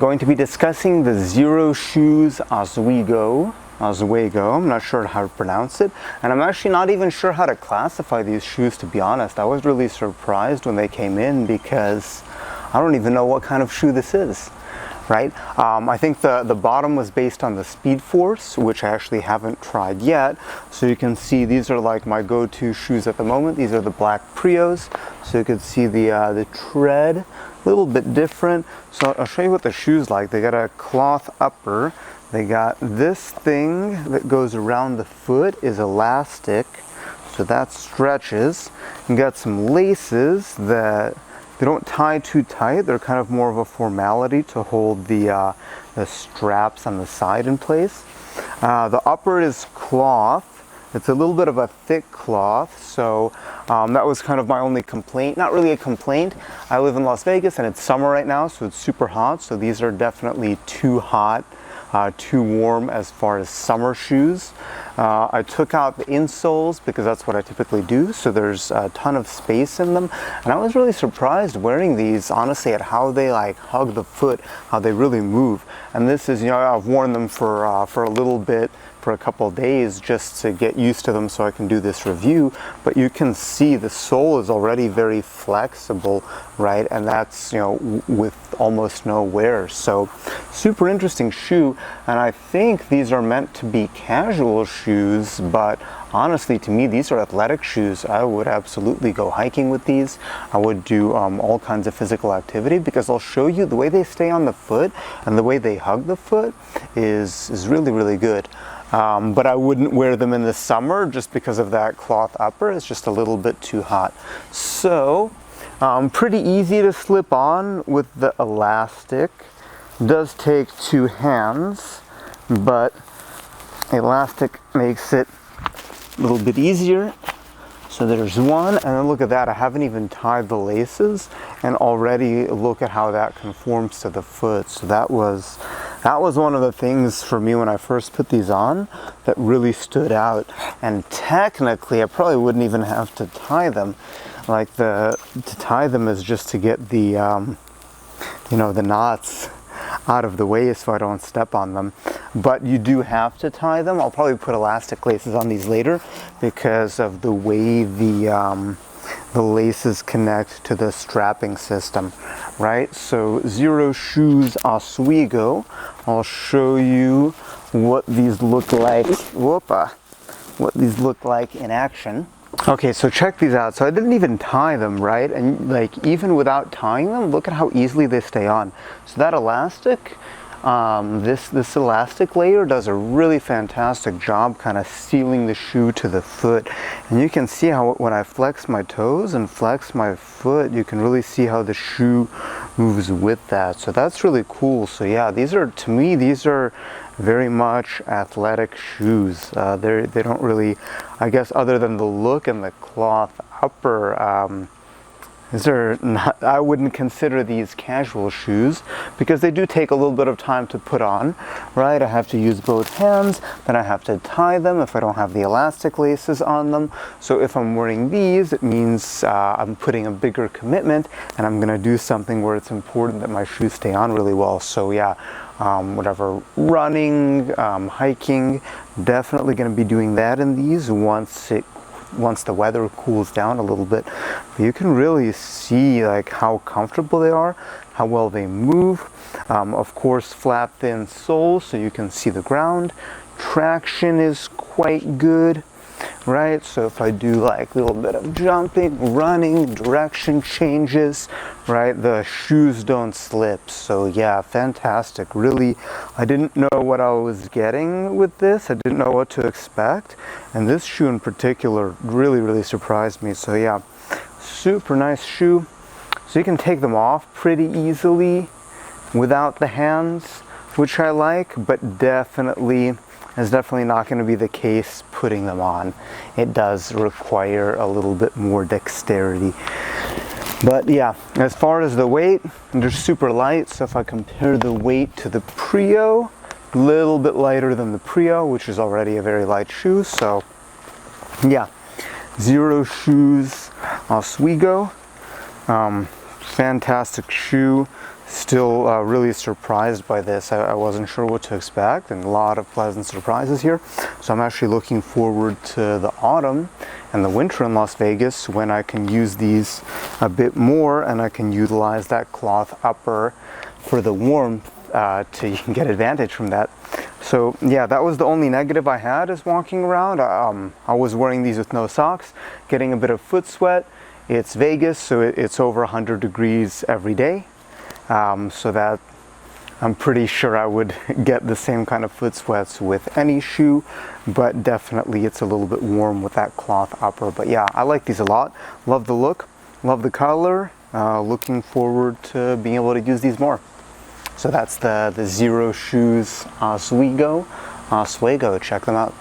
going to be discussing the Xero Shoes Oswego. I'm not sure how to pronounce it, and I'm actually not even sure how to classify these shoes, to be honest. I was really surprised when they came in because I don't even know what kind of shoe this is, right? I think the bottom was based on the Speed Force, which I actually haven't tried yet. So you can see these are like my go-to shoes at the moment. These are the black Prios. So you can see the tread, a little bit different. So I'll show you what the shoe's like. They got a cloth upper. They got this thing that goes around the foot is elastic, so that stretches. You got some laces that they don't tie too tight. They're kind of more of a formality to hold the straps on the side in place. The upper is cloth. It's a little bit of a thick cloth, so that was kind of my only complaint. Not really a complaint. I live in Las Vegas and it's summer right now, so it's super hot. So these are definitely too hot, too warm as far as summer shoes. I took out the insoles because that's what I typically do, so there's a ton of space in them, and I was really surprised wearing these, honestly, at how they like hug the foot, how they really move. And this is, I've worn them for a little bit, for a couple of days, just to get used to them so I can do this review. But you can see the sole is already very flexible, right? And that's, with almost no wear. So super interesting shoe, and I think these are meant to be casual shoes, but honestly, to me, these are athletic shoes. I would absolutely go hiking with these. I would do all kinds of physical activity, because I'll show you the way they stay on the foot and the way they hug the foot is really, really good. But I wouldn't wear them in the summer just because of that cloth upper. It's just a little bit too hot. So pretty easy to slip on with the elastic. Does take two hands, but elastic makes it a little bit easier. So there's one, and then look at that, I haven't even tied the laces, and already look at how that conforms to the foot. So that was one of the things for me when I first put these on that really stood out. And technically I probably wouldn't even have to tie them. Like to tie them is just to get the the knots out of the way so I don't step on them. But you do have to tie them. I'll probably put elastic laces on these later because of the way the laces connect to the strapping system, right? So Xero Shoes Oswego. I'll show you what these look like. What these look like in action. Okay, so check these out. So I didn't even tie them, right? And like even without tying them, look at how easily they stay on. So that elastic, this elastic layer does a really fantastic job kind of sealing the shoe to the foot. And you can see how when I flex my toes and flex my foot, you can really see how the shoe moves with that. So that's really cool. So yeah, to me, these are very much athletic shoes. They don't really, I guess, other than the look and the cloth upper, I wouldn't consider these casual shoes because they do take a little bit of time to put on, right? I have to use both hands, then I have to tie them if I don't have the elastic laces on them. So if I'm wearing these, it means I'm putting a bigger commitment, and I'm gonna do something where it's important that my shoes stay on really well. So yeah, whatever, running, hiking, definitely gonna be doing that in these once the weather cools down a little bit. But you can really see like how comfortable they are, how well they move. Of course, flat thin sole so you can see the ground. Traction is quite good, right? So if I do like a little bit of jumping, running, direction changes, right, the shoes don't slip. So yeah, fantastic. Really, I didn't know what I was getting with this. I didn't know what to expect, and this shoe in particular really, really surprised me. So yeah, super nice shoe. So you can take them off pretty easily without the hands, which I like, but definitely is definitely not going to be the case putting them on. It does require a little bit more dexterity. But yeah, as far as the weight, they're super light. So if I compare the weight to the Prio, a little bit lighter than the Prio, which is already a very light shoe. So yeah, Xero Shoes Oswego. Fantastic shoe. Still really surprised by this. I wasn't sure what to expect, and a lot of pleasant surprises here. So I'm actually looking forward to the autumn and the winter in Las Vegas, when I can use these a bit more and I can utilize that cloth upper for the warmth to get advantage from that. So yeah, that was the only negative I had, is walking around. I was wearing these with no socks, getting a bit of foot sweat. It's Vegas, so it's over 100 degrees every day. So that I'm pretty sure I would get the same kind of foot sweats with any shoe, but definitely it's a little bit warm with that cloth upper. But yeah, I like these a lot. Love the look, love the color. Looking forward to being able to use these more. So that's the Xero Shoes Oswego. Check them out.